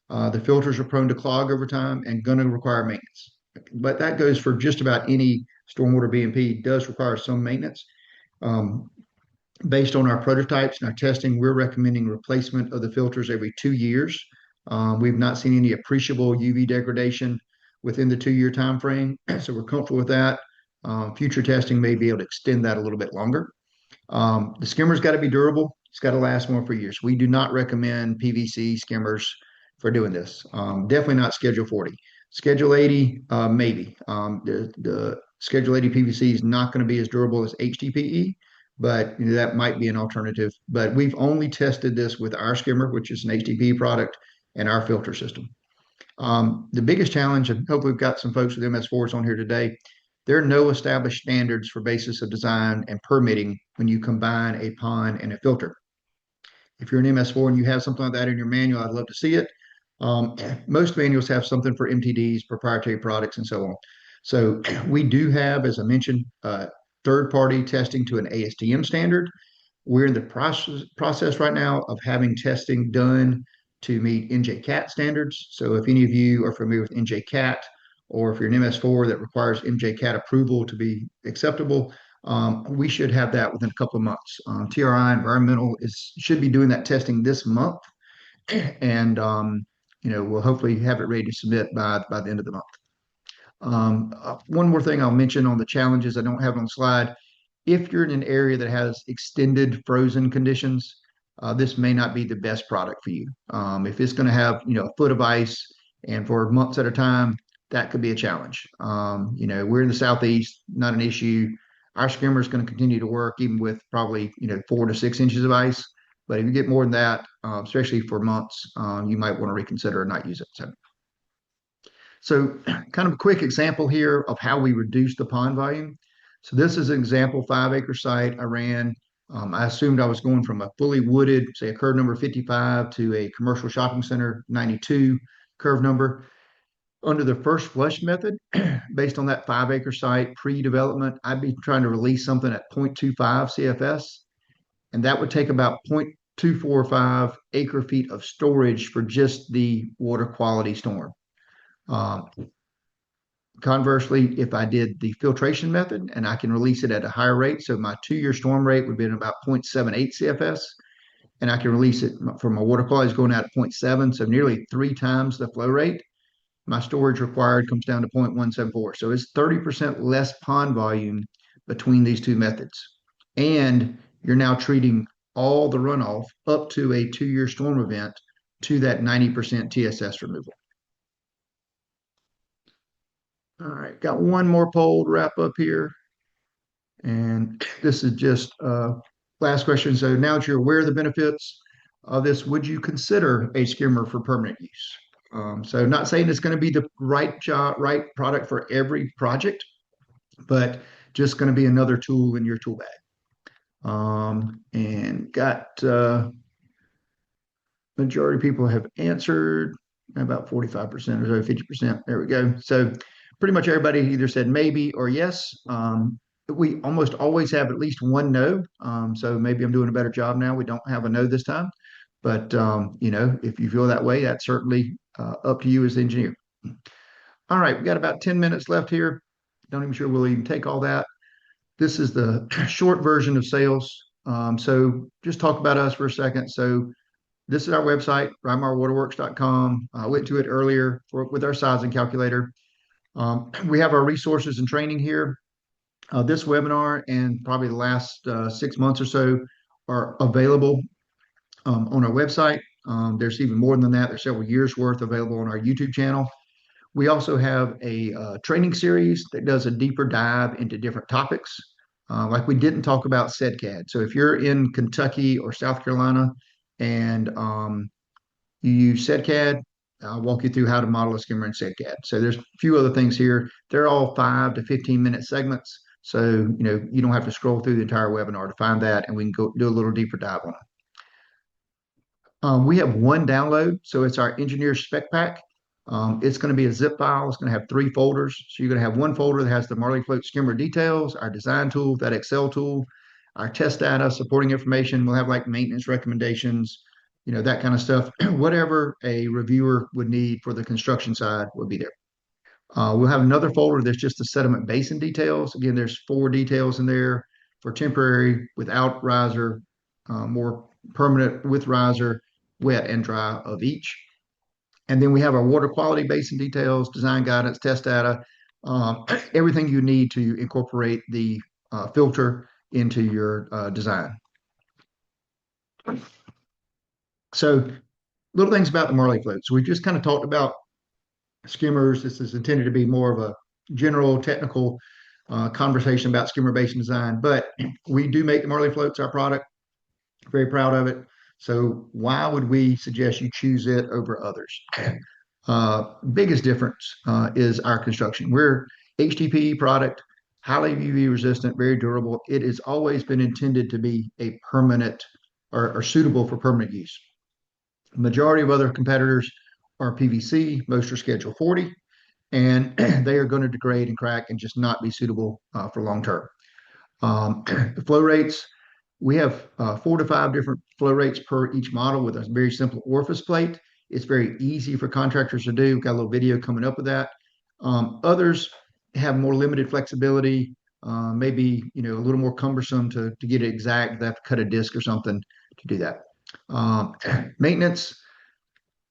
The filters are prone to clog over time and going to require maintenance. But that goes for just about any stormwater BMP. Does require some maintenance. Based on our prototypes and our testing, we're recommending replacement of the filters every 2 years. We've not seen any appreciable UV degradation within the 2-year time frame, so we're comfortable with that. Future testing may be able to extend that a little bit longer. The skimmer's got to be durable. It's got to last more for years. We do not recommend PVC skimmers for doing this. Definitely not Schedule 40. Schedule 80, maybe. The Schedule 80 PVC is not going to be as durable as HDPE, but that might be an alternative. But we've only tested this with our skimmer, which is an HDPE product, and our filter system. The biggest challenge, and hopefully we've got some folks with MS4s on here today, there are no established standards for basis of design and permitting when you combine a pond and a filter. If you're an MS4 and you have something like that in your manual, I'd love to see it. Most manuals have something for MTDs, proprietary products, and so on. So we do have, as I mentioned, third-party testing to an ASTM standard. We're in the process right now of having testing done to meet NJCAT standards. So if any of you are familiar with NJCAT, or if you're an MS4 that requires NJCAT approval to be acceptable, we should have that within a couple of months. TRI Environmental should be doing that testing this month, and we'll hopefully have it ready to submit by the end of the month. One more thing I'll mention on the challenges I don't have on the slide. If you're in an area that has extended frozen conditions, this may not be the best product for you. If it's going to have a foot of ice and for months at a time, that could be a challenge. We're in the Southeast, not an issue. Our skimmer is going to continue to work even with probably 4 to 6 inches of ice. But if you get more than that, especially for months, you might want to reconsider and not use it. So kind of a quick example here of how we reduce the pond volume. So this is an example 5-acre site I ran. I assumed I was going from a fully wooded, say a curve number 55 to a commercial shopping center 92 curve number. Under the first flush method, based on that 5-acre site pre-development, I'd be trying to release something at 0.25 CFS. and that would take about 0.245 acre feet of storage for just the water quality storm. Um, Conversely, if I did the filtration method and I can release it at a higher rate, so my 2-year storm rate would be about 0.78 CFS, and I can release it for my water quality is going out at 0.7, so nearly 3 times the flow rate. My storage required comes down to 0.174. So it's 30% less pond volume between these two methods. And you're now treating all the runoff up to a 2-year storm event to that 90% TSS removal. All right, got one more poll to wrap up here. And this is just last question. So now that you're aware of the benefits of this, would you consider a skimmer for permanent use? So not saying it's going to be the right job, right product for every project, but just going to be another tool in your tool bag. And got majority of people have answered, about 45% or so, 50%. There we go. So pretty much everybody either said maybe or yes. We almost always have at least one no. So maybe I'm doing a better job now. We don't have a no this time. But, if you feel that way, that's certainly up to you as the engineer. All right, we got about 10 minutes left here. Not even sure we'll even take all that. This is the short version of sales. So just talk about us for a second. So this is our website, rymarwaterworks.com. I went to it earlier with our sizing calculator. We have our resources and training here. This webinar and probably the last 6 months or so are available on our website. There's even more than that. There's several years worth available on our YouTube channel. We also have a training series that does a deeper dive into different topics. Like we didn't talk about SEDCAD. So if you're in Kentucky or South Carolina and you use SEDCAD, I'll walk you through how to model a skimmer in SEDCAD. So there's a few other things here. They're all 5 to 15-minute segments. So, you don't have to scroll through the entire webinar to find that, and we can go do a little deeper dive on it. We have one download, so it's our engineer spec pack. It's going to be a zip file. It's going to have 3 folders. So you're going to have one folder that has the Marlee float skimmer details, our design tool, that Excel tool, our test data, supporting information. We'll have like maintenance recommendations, that kind of stuff. Whatever a reviewer would need for the construction side will be there. We'll have another folder that's just the sediment basin details. Again, there's 4 details in there for temporary, without riser, more permanent with riser, wet and dry of each. And then we have our water quality basin details, design guidance, test data, everything you need to incorporate the filter into your design. So little things about the Marlee float. So we just kind of talked about skimmers. This is intended to be more of a general technical conversation about skimmer basin design, but we do make the Marlee floats our product. Very proud of it. So why would we suggest you choose it over others? Biggest difference is our construction. We're HDPE product, highly UV resistant, very durable. It has always been intended to be a permanent or suitable for permanent use. The majority of other competitors are PVC, most are Schedule 40, and they are going to degrade and crack and just not be suitable for long term. The flow rates, we have 4 to 5 different flow rates per each model with a very simple orifice plate. It's very easy for contractors to do. We've got a little video coming up with that. Others have more limited flexibility, maybe a little more cumbersome to get it exact. They have to cut a disc or something to do that. Maintenance,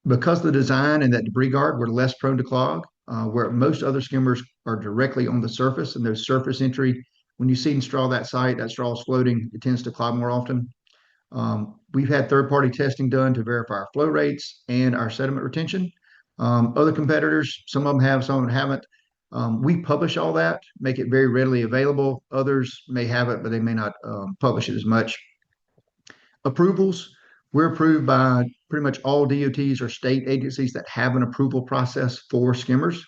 because of the design and that debris guard, we're less prone to clog, where most other skimmers are directly on the surface, and there's surface entry. When you see straw that site, that straw is floating, it tends to clog more often. We've had third-party testing done to verify our flow rates and our sediment retention. Other competitors, some of them have, some of them haven't. We publish all that, make it very readily available. Others may have it, but they may not publish it as much. Approvals, we're approved by pretty much all DOTs or state agencies that have an approval process for skimmers.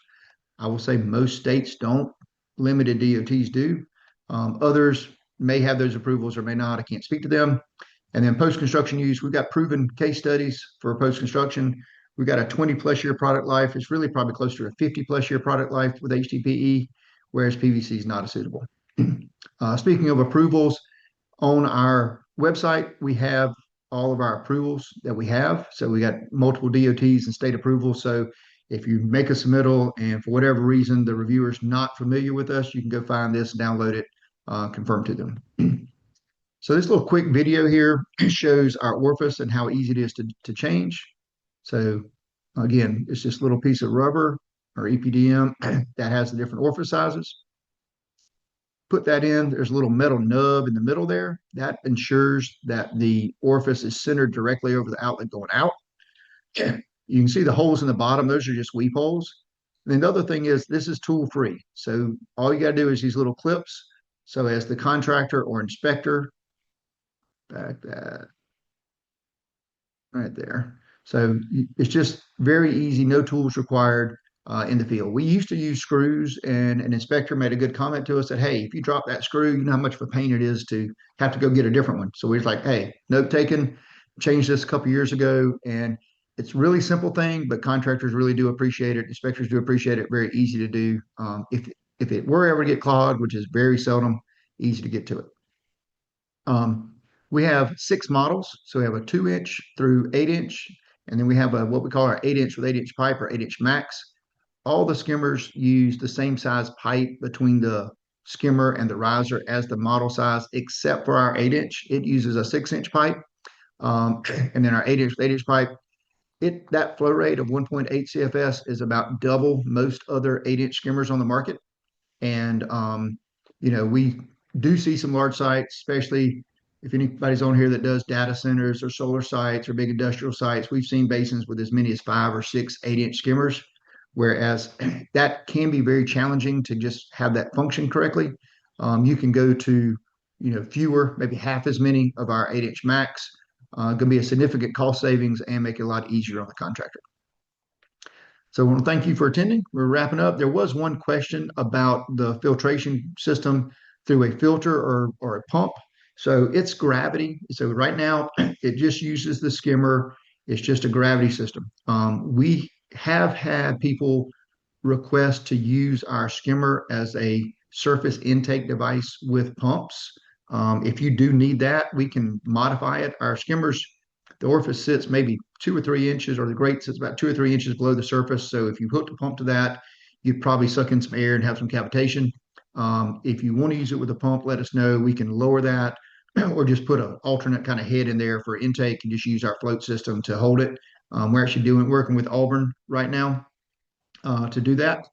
I will say most states don't, limited DOTs do. Others may have those approvals or may not. I can't speak to them. And then post-construction use, we've got proven case studies for post-construction. We've got a 20+ year product life. It's really probably close to a 50+ year product life with HDPE, whereas PVC is not as suitable. Speaking of approvals, on our website, we have all of our approvals that we have. So we got multiple DOTs and state approvals. So if you make a submittal and for whatever reason the reviewer's not familiar with us, you can go find this, download it, confirm to them. So this little quick video here shows our orifice and how easy it is to change. So again, it's just a little piece of rubber or EPDM that has the different orifice sizes. Put that in, there's a little metal nub in the middle there. That ensures that the orifice is centered directly over the outlet going out. You can see the holes in the bottom, those are just weep holes. And then the other thing is this is tool free. So all you got to do is these little clips. So as the contractor or inspector, back that right there. So it's just very easy, no tools required in the field. We used to use screws, and an inspector made a good comment to us that, hey, if you drop that screw, you know how much of a pain it is to have to go get a different one. So we was like, hey, note taken, changed this a couple years ago, and it's a really simple thing, but contractors really do appreciate it. Inspectors do appreciate it. Very easy to do. If it were ever to get clogged, which is very seldom, easy to get to it. We have 6 models. So we have a 2-inch through 8-inch, and then we have what we call our 8-inch with 8-inch pipe or 8-inch max. All the skimmers use the same size pipe between the skimmer and the riser as the model size, except for our 8-inch. It uses a 6-inch pipe. And then our 8-inch with 8-inch pipe, that flow rate of 1.8 CFS is about double most other 8-inch skimmers on the market. And we do see some large sites, especially if anybody's on here that does data centers or solar sites or big industrial sites. We've seen basins with as many as 5 or 6 8-inch skimmers, whereas that can be very challenging to just have that function correctly. You can go to fewer, maybe half as many of our 8-inch max. Going to be a significant cost savings and make it a lot easier on the contractor. So I want to thank you for attending. We're wrapping up. There was one question about the filtration system through a filter or a pump. So it's gravity. So right now it just uses the skimmer. It's just a gravity system. We have had people request to use our skimmer as a surface intake device with pumps. If you do need that, we can modify it. Our skimmers, the orifice sits maybe 2 or 3 inches, or the grate sits about 2 or 3 inches below the surface. So if you hooked a pump to that, you'd probably suck in some air and have some cavitation. If you want to use it with a pump, let us know. We can lower that or just put an alternate kind of head in there for intake and just use our float system to hold it. We're actually working with Auburn right now to do that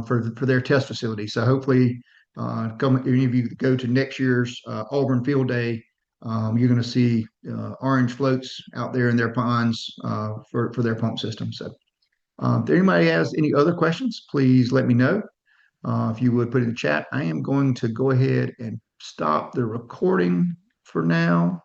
for their test facility. So hopefully, any of you go to next year's Auburn Field Day, you're going to see orange floats out there in their ponds for their pump system. So if anybody has any other questions, please let me know. If you would put in the chat, I am going to go ahead and stop the recording for now.